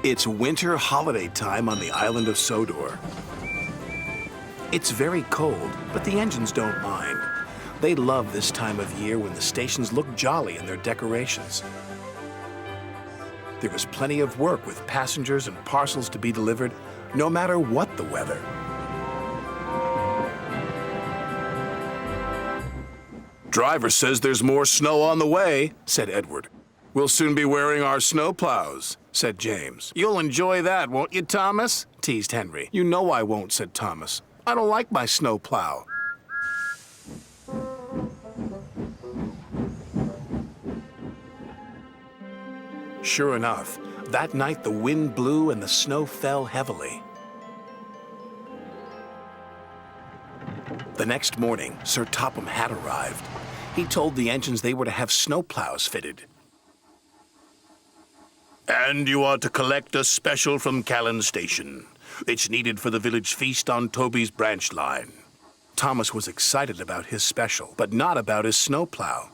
It's winter holiday time on the island of Sodor. It's very cold, but the engines don't mind. They love this time of year when the stations look jolly in their decorations. There was plenty of work with passengers and parcels to be delivered, no matter what the weather. Driver says there's more snow on the way, said Edward. We'll soon be wearing our snowplows, said James. You'll enjoy that, won't you, Thomas? Teased Henry. You know I won't, said Thomas. I don't like my snowplow. Sure enough, that night the wind blew and the snow fell heavily. The next morning, Sir Topham had arrived. He told the engines they were to have snowplows fitted. And you are to collect a special from Callan Station. It's needed for the village feast on Toby's branch line. Thomas was excited about his special, but not about his snowplow.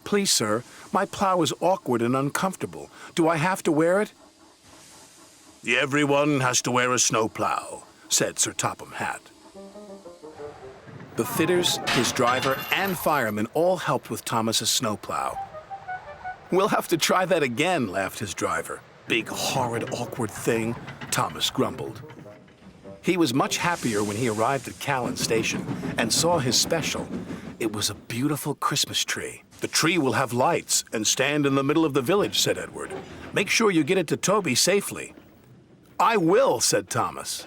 Please, sir, my plow is awkward and uncomfortable. Do I have to wear it? Everyone has to wear a snowplow, said Sir Topham Hatt. The fitters, his driver, and firemen all helped with Thomas's snowplow. We'll have to try that again, laughed his driver. Big, horrid, awkward thing, Thomas grumbled. He was much happier when he arrived at Callan Station and saw his special. It was a beautiful Christmas tree. The tree will have lights and stand in the middle of the village, said Edward. Make sure you get it to Toby safely. I will, said Thomas.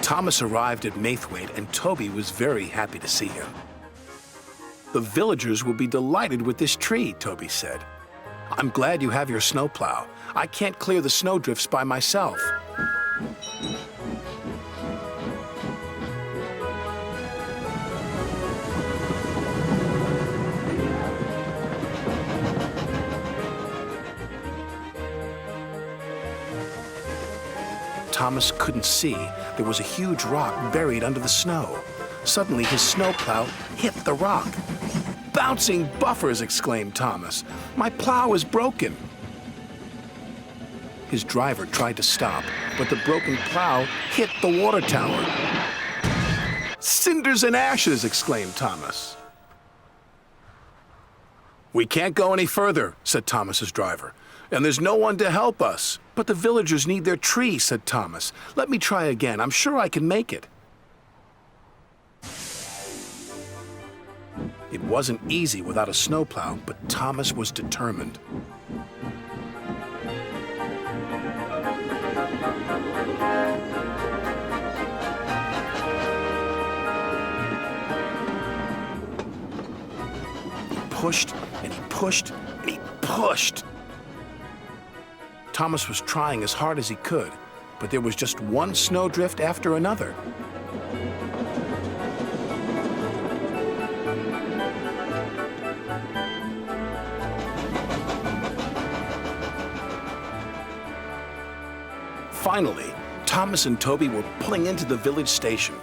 Thomas arrived at Maithwaite, and Toby was very happy to see him. The villagers will be delighted with this tree, Toby said. I'm glad you have your snowplow. I can't clear the snowdrifts by myself. Thomas couldn't see. There was a huge rock buried under the snow. Suddenly, his snowplow hit the rock. Bouncing buffers, exclaimed Thomas. My plow is broken. His driver tried to stop, but the broken plow hit the water tower. Cinders and ashes, exclaimed Thomas. We can't go any further, said Thomas's driver, and there's no one to help us. But the villagers need their tree, said Thomas. Let me try again. I'm sure I can make it. It wasn't easy without a snowplow, but Thomas was determined. He pushed, and he pushed, and he pushed. Thomas was trying as hard as he could, but there was just one snowdrift after another. Finally, Thomas and Toby were pulling into the village station.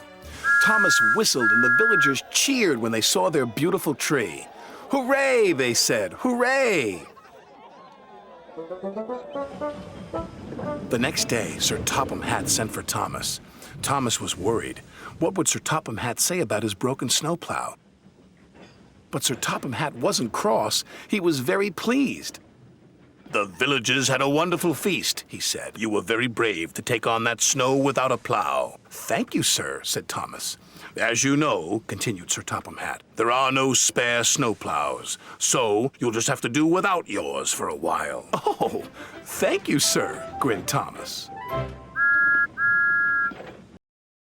Thomas whistled and the villagers cheered when they saw their beautiful tree. Hooray, they said, hooray! The next day, Sir Topham Hatt sent for Thomas. Thomas was worried. What would Sir Topham Hatt say about his broken snowplow? But Sir Topham Hatt wasn't cross. He was very pleased. The villagers had a wonderful feast, he said. You were very brave to take on that snow without a plow. Thank you, sir, said Thomas. As you know, continued Sir Topham Hatt, there are no spare snowplows, so you'll just have to do without yours for a while. Oh, thank you, sir, grinned Thomas.